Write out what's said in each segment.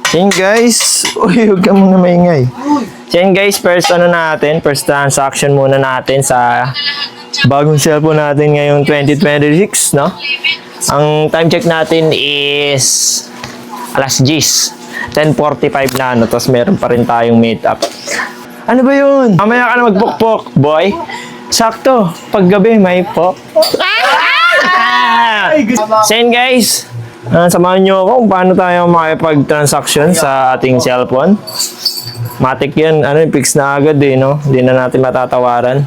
So yun guys, uy, huwag ka muna maingay. So yun guys, first transaction muna natin sa bagong cellphone natin ngayong 2026, no? Ang time check natin is alas 10:45 na, no? Tapos meron pa rin tayong meet up. Ano ba yun? Mamaya ka na magpukpok, boy. Sakto, paggabi may pokpok. So yun guys, samahan nyo ako kung paano tayo makipag-transaction sa ating cellphone. Matik yan, fix na agad no? Hindi na natin matatawaran.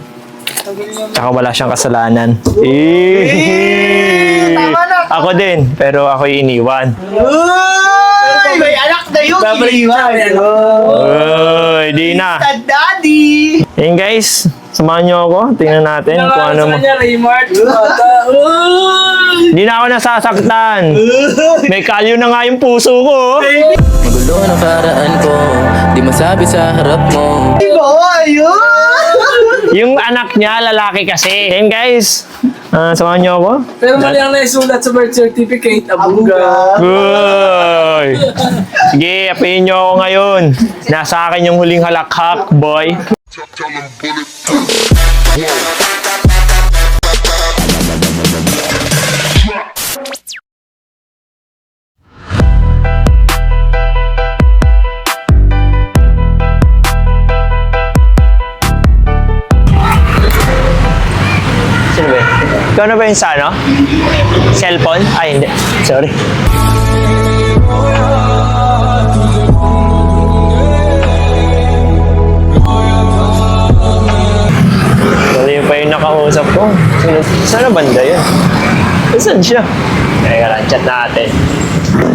Tsaka wala siyang kasalanan. Ako din, pero ako'y iniwan. May anak na yun! Uy, di na. Daddy! Yun guys, samahan nyo ako. Tingnan natin kung ano mo. Hindi na ako nasasaktan. May kalyo na nga yung puso ko. Magulo ang paraan ko, di masabi sa harap mo. Yung anak niya, lalaki kasi. Yan guys, samahan nyo ako. Pero mali ang naisulat sa birth certificate, abungga. Uy. Sige, apihin nyo ako ngayon. Nasa akin yung huling halakhak, boy. Sino ba? Ikaw na ba yung sa ano? Cellphone? Ay, hindi. Sorry. Sorry pa yung nakausap ko. Saan na banda yun? Saan siya? Teka lang, chat natin.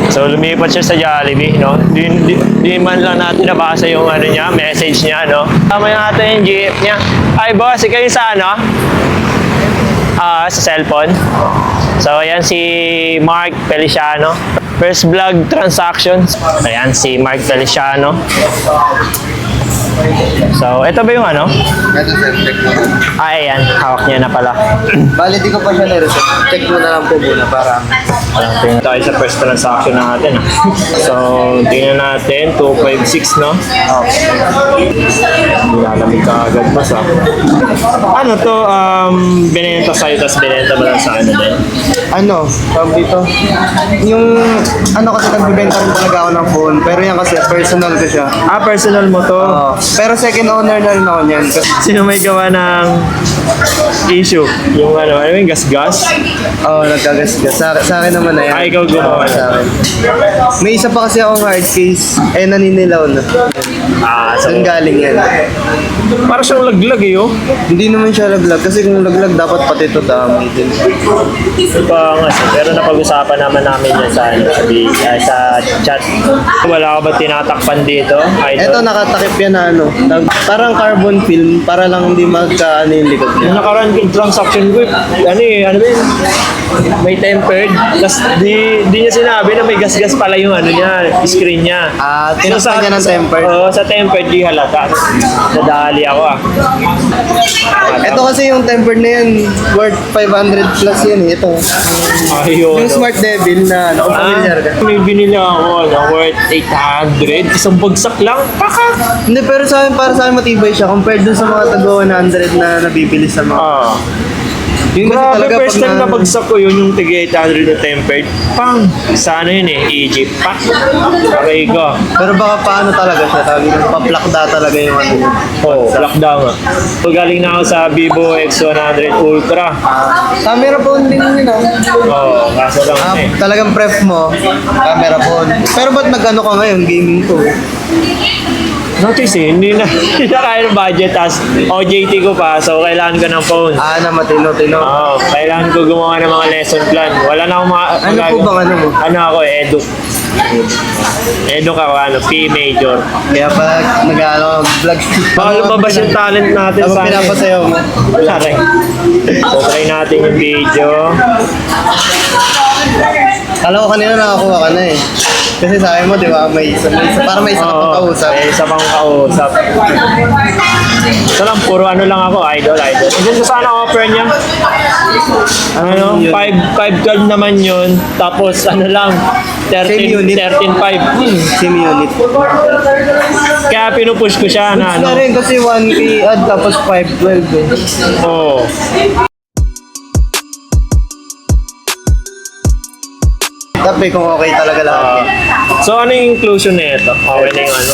So, lumipat siya sa Jollibee, no? Di man lang natin nabasa yung message niya, no? Tama yung natin yung GF niya. Ay, boss, ikaw yung sa ano? Sa cellphone. So, ayan si Mark Feliciano. First vlog transactions. Ayan si Mark Feliciano. So, ito ba yung ano? Ito sir, check mo na. Ayan, hawak niya na pala. Bali, di ko pa siya na-reset. Check mo na lang po muna para... Tingnan tayo sa first transaction natin. So, tingnan natin. 256, no? Nilalamig ka agad mas, Ano to? Binenta sa'yo, tapos binenta ba lang sa ano din? Ano, tawag dito? Yung... Ano kasi nagbibenta rin talaga ako ng phone. Pero yan kasi, personal ko siya. Personal mo to? Pero second owner na rin ako niyan. Sino may gawa ng issue? Yung ano yung gas-gas? Nagkagasgas. Sa akin naman na yan. Ikaw gumawa Sa akin. May isa pa kasi akong hard case. naninilaw na. Saan galing yan? Para siyang laglag oh. Hindi naman siya laglag. Kasi kung laglag, dapat pati ito dami din. Pero napag-usapan naman namin yan sa chat. Wala ka ba tinatakpan dito? Ito, nakatakip yan na parang carbon film para lang hindi magka yung likod niya. Yung nakaraan yung transaction ko, ano ba yun? May tempered. Tapos di niya sinabi na may gas-gas pala yung screen niya. Tinakpan niya ng tempered. Oo, sa tempered di halata. Nadali ako Ito kasi yung tempered na yan, worth 500 plus yan Ito. Ayun. Yung Smart Devil na, kung familiar ka. May binili ako, worth 800. Isang bagsak lang. Hindi, pero para sa akin matibay siya compared dun sa mga taga-100 na nabibili sa mga... Yung kasi Grabe, talaga first time na bagsak ko yung tiga-800 na tempered. Sa Egypt. Okay ko. Pero baka paano talaga siya, pa-plakda talaga yung Plakda nga. So, galing na ako sa Vivo X100 Ultra. Camera phone din yun Kaso lang talagang pref mo, camera phone. Pero ba't nag-ano ka ngayon, gaming to? Notice hindi na kaya ng budget. Tapos OJT ko pa, so kailangan ko ng phone. Na matino-tino. Kailangan ko gumawa ng mga lesson plan. Wala na akong Ano po bang mo? Ako, Edu. Edu ka, P major. Kaya pag nag-vlog. Baka lumabas yung talent natin Tapos sa pinapasayaw mo. Wala rin. So, try natin yung video. Kala ko kanina nakakuha ka na Kasi sabi mo, di ba, para may isa ka pang kausap. May isa pang kausap. So lang, puro lang ako, idol. Diyan ko sana offer niya. 512 naman yun. Tapos Same unit. 13.5. Same unit. Kaya pinupush ko siya na Na ano. rin kasi 1K add tapos 512 eh. Oo. Tapi kung okay talaga lahat. So ano yung inclusion na ito? Okay na yung ano?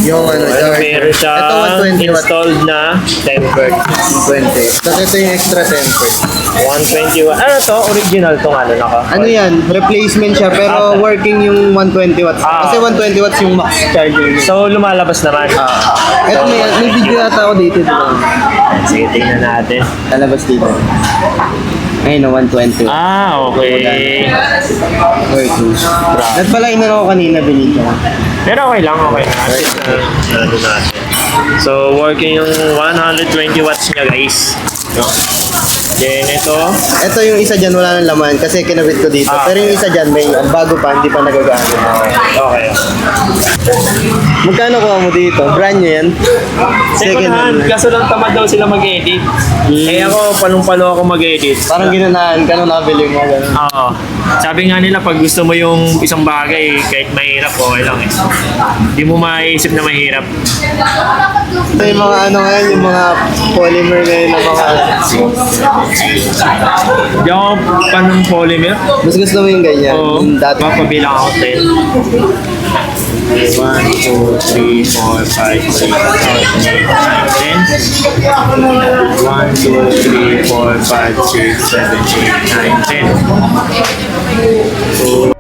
Yung ano, charger. Meron siya Ito 120 watt. installed na tempered. 20. Tapos ito yung extra tempered. 120 watt. Ano to? Original tong ano naka? Ano yan? Replacement siya pero working yung 120 watts. Ah. Kasi 120 watts yung max charger niya. So lumalabas naman. Ito may video yata ako dito. Sige, tingnan natin. Lalabas dito. Ayun na, 120. Ah, okay. Working. At pala inano ko kanina, binito ko. Pero okay lang, okay lang. At least, ano natin. So, working yung 120 watts niya, guys. No? Then, ito. Ito yung isa dyan, wala nang laman kasi kinabit ko dito. Ah. Pero yung isa dyan, may bago pa, hindi pa nagagamit. Okay. Magkano kuha mo dito? Brand new yan? Second hand, kaso lang tamad daw sila mag-edit. Eh ako, palong-palo ako mag-edit. Parang ginanahan ka nung nakabili mo. Ganun. Oo. Sabi nga nila, pag gusto mo yung isang bagay, kahit mahirap, okay lang eh. Hindi mo maiisip na mahirap. Ito yung mga ano ngayon, yung mga polymer ngayon na mga... Hindi ako panong polymer. Mas gusto mo yung ganyan? Oo. Yung dati. Papabilang ako 10. 1, 2, 3, 4, 5, 6, 7, 8, 9, 10. 1, 2, 3, 4, 5, 6, 7, 8, 9, 10. So,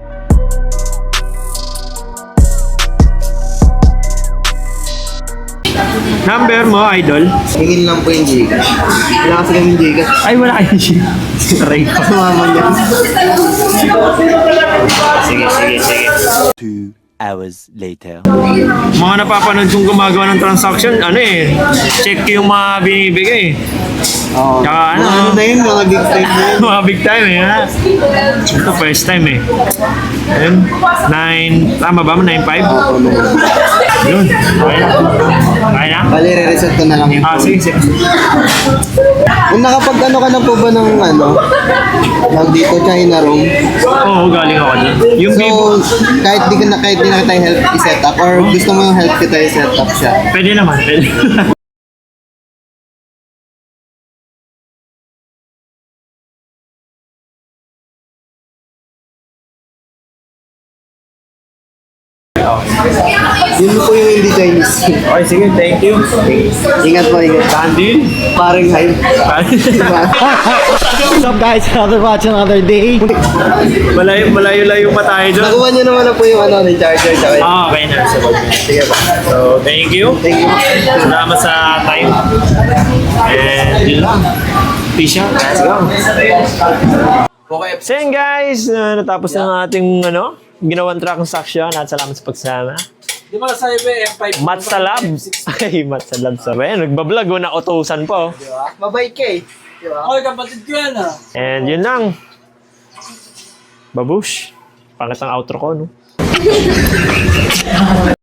number mo, idol? Hingin lang po yung Gcash. Wala kasi kami Gcash. Ay, wala kayo siya. Aray ko. Sumama niya. Sige, sige, sige. 2 hours later. Mga napapanood kong gumagawa ng transaction, ano eh, check yung mga binibigay. Oo. Tsaka ano, Ano na yun, mga gig time na yun. mga big time eh, ha? Ito, first time eh. Ayun, 9, tama ba? 9.5? Oo, na yun. Yun, okay na. Okay na? Bali, re-reset ko na lang yung Ah, phone. sige, sige. Kung nakapag-ano ka na po ba ng ano, tawag dito, China room. Oo, galing ako dyan. Yung Vivo, So, kahit di na kita help i-set up or gusto mo yung help kita i-set up siya. pwede naman, pwede. Yun po yung hindi Chinese. Okay, sige, thank you. Ingat po, ingat. Dandin. Paring hype. What's up guys? Another watch, another day. Malayo-layo pa tayo doon. Nakuha niyo naman na po yung ano, yung charger tsaka yung... Ah, okay na. Sige po. So, thank you. Thank you. Salamat sa time. And yun lang. Peace out. Let's go. So yun guys, natapos na ang ating ginawang transaction at salamat sa pagsama. Di ba sa iba F5? Matsalab. Ay, matsalab sa ba? Nagbablog, na-utusan po. Mabait ka eh. Okay, kapatid ko yan ah. And yun lang. Babush. Pangit ang outro ko, no?